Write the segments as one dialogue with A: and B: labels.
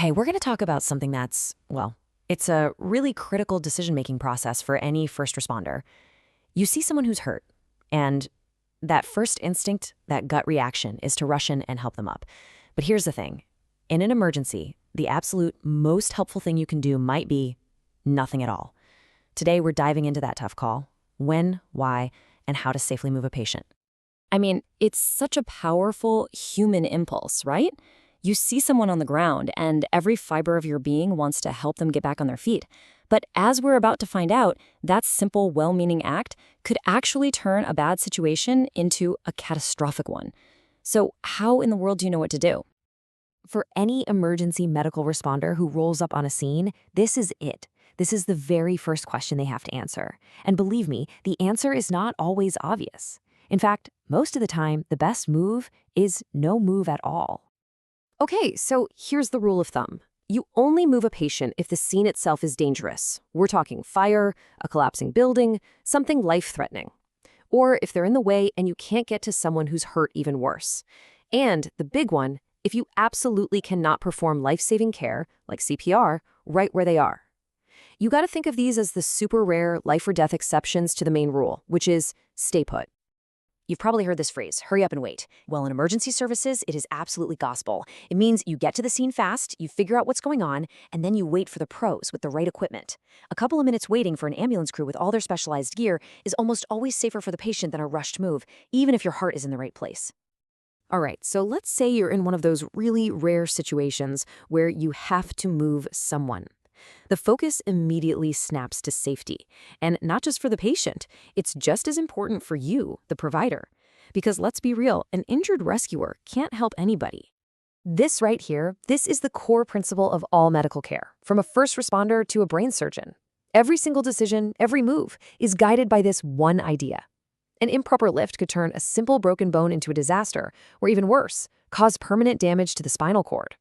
A: Hey, we're going to talk about something that's, well, it's a really critical decision-making process for any first responder. You see someone who's hurt, and that first instinct, that gut reaction, is to rush in and help them up. But here's the thing. In an emergency, the absolute most helpful thing you can do might be nothing at all. Today, we're diving into that tough call: when, why, and how to safely move a patient.
B: I mean, it's such a powerful human impulse, right? You see someone on the ground, and every fiber of your being wants to help them get back on their feet. But as we're about to find out, that simple, well-meaning act could actually turn a bad situation into a catastrophic one. So how in the world do you know what to do?
A: For any emergency medical responder who rolls up on a scene, this is it. This is the very first question they have to answer. And believe me, the answer is not always obvious. In fact, most of the time, the best move is no move at all.
C: Okay, so here's the rule of thumb. You only move a patient if the scene itself is dangerous. We're talking fire, a collapsing building, something life-threatening. Or if they're in the way and you can't get to someone who's hurt, even worse. And the big one, if you absolutely cannot perform life-saving care, like CPR, right where they are. You got to think of these as the super rare life-or-death exceptions to the main rule, which is stay put. You've probably heard this phrase, hurry up and wait. Well, in emergency services, it is absolutely gospel. It means you get to the scene fast, you figure out what's going on, and then you wait for the pros with the right equipment. A couple of minutes waiting for an ambulance crew with all their specialized gear is almost always safer for the patient than a rushed move, even if your heart is in the right place. All right, so let's say you're in one of those really rare situations where you have to move someone. The focus immediately snaps to safety. And not just for the patient, it's just as important for you, the provider. Because let's be real, an injured rescuer can't help anybody. This right here, this is the core principle of all medical care, from a first responder to a brain surgeon. Every single decision, every move, is guided by this one idea. An improper lift could turn a simple broken bone into a disaster, or even worse, cause permanent damage to the spinal cord.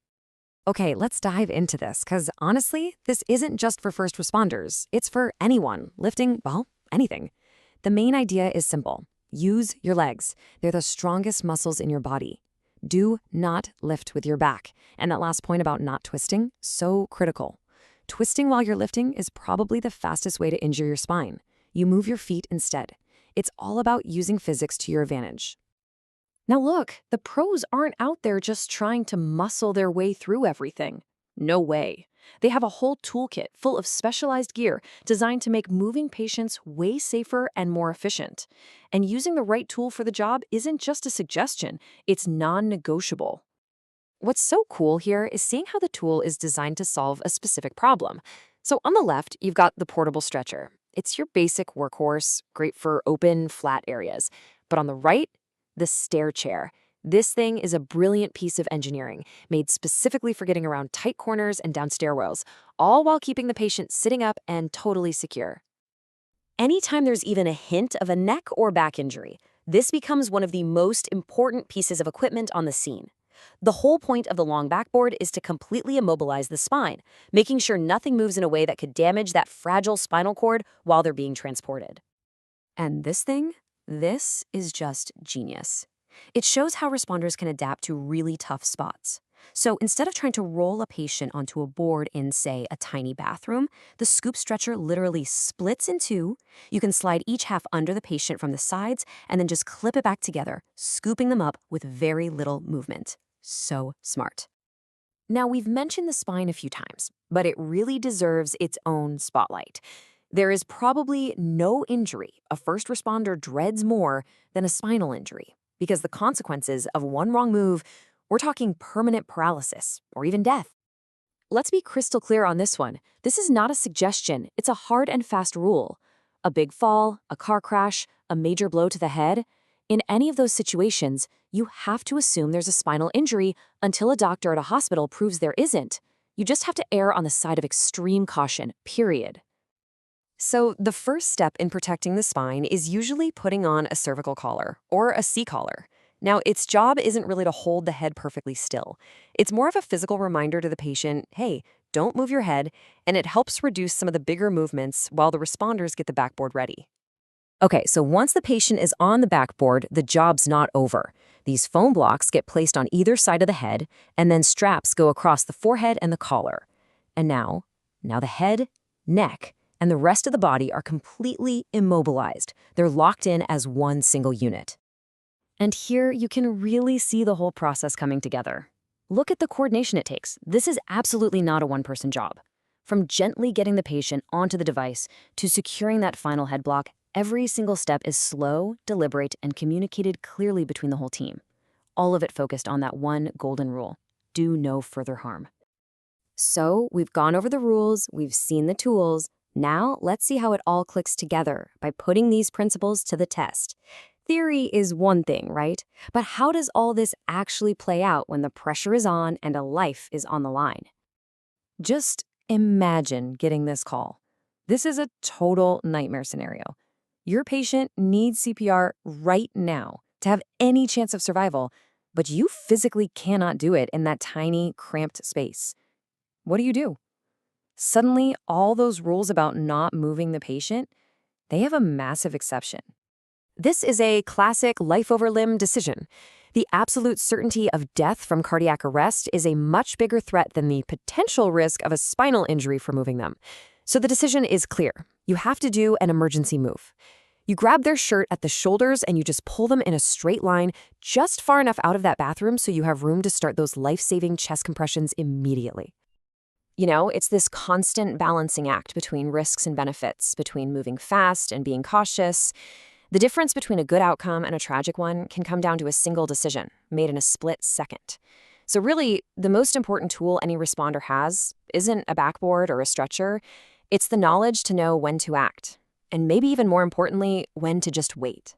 C: Okay, let's dive into this, because honestly, this isn't just for first responders. It's for anyone lifting, well, anything. The main idea is simple. Use your legs. They're the strongest muscles in your body. Do not lift with your back. And that last point about not twisting, so critical. Twisting while you're lifting is probably the fastest way to injure your spine. You move your feet instead. It's all about using physics to your advantage. Now look, the pros aren't out there just trying to muscle their way through everything. No way. They have a whole toolkit full of specialized gear designed to make moving patients way safer and more efficient. And using the right tool for the job isn't just a suggestion, it's non-negotiable. What's so cool here is seeing how the tool is designed to solve a specific problem. So on the left, you've got the portable stretcher. It's your basic workhorse, great for open, flat areas. But on the right, the stair chair. This thing is a brilliant piece of engineering, made specifically for getting around tight corners and down stairwells, all while keeping the patient sitting up and totally secure. Anytime there's even a hint of a neck or back injury, this becomes one of the most important pieces of equipment on the scene. The whole point of the long backboard is to completely immobilize the spine, making sure nothing moves in a way that could damage that fragile spinal cord while they're being transported. And this thing? This is just genius. It shows how responders can adapt to really tough spots. So instead of trying to roll a patient onto a board in, say, a tiny bathroom, the scoop stretcher literally splits in two. You can slide each half under the patient from the sides and then just clip it back together, scooping them up with very little movement. So smart. Now, we've mentioned the spine a few times, but it really deserves its own spotlight. There is probably no injury a first responder dreads more than a spinal injury, because the consequences of one wrong move, we're talking permanent paralysis or even death. Let's be crystal clear on this one. This is not a suggestion, it's a hard and fast rule. A big fall, a car crash, a major blow to the head. In any of those situations, you have to assume there's a spinal injury until a doctor at a hospital proves there isn't. You just have to err on the side of extreme caution, period. So the first step in protecting the spine is usually putting on a cervical collar or a C-collar. Now, its job isn't really to hold the head perfectly still. It's more of a physical reminder to the patient, hey, don't move your head, and it helps reduce some of the bigger movements while the responders get the backboard ready. Okay, so once the patient is on the backboard, the job's not over. These foam blocks get placed on either side of the head, and then straps go across the forehead and the collar. And now the head, neck, and the rest of the body are completely immobilized. They're locked in as one single unit.
B: And here you can really see the whole process coming together. Look at the coordination it takes. This is absolutely not a one-person job. From gently getting the patient onto the device to securing that final head block, every single step is slow, deliberate, and communicated clearly between the whole team. All of it focused on that one golden rule: do no further harm.
C: So we've gone over the rules, we've seen the tools. Now let's see how it all clicks together by putting these principles to the test. Theory is one thing, right? But how does all this actually play out when the pressure is on and a life is on the line? Just imagine getting this call. This is a total nightmare scenario. Your patient needs CPR right now to have any chance of survival, but you physically cannot do it in that tiny, cramped space. What do? Suddenly, all those rules about not moving the patient, they have a massive exception. This is a classic life-over-limb decision. The absolute certainty of death from cardiac arrest is a much bigger threat than the potential risk of a spinal injury for moving them. So the decision is clear. You have to do an emergency move. You grab their shirt at the shoulders and you just pull them in a straight line just far enough out of that bathroom so you have room to start those life-saving chest compressions immediately. You know, it's this constant balancing act between risks and benefits, between moving fast and being cautious. The difference between a good outcome and a tragic one can come down to a single decision made in a split second. So really, the most important tool any responder has isn't a backboard or a stretcher. It's the knowledge to know when to act, and maybe even more importantly, when to just wait.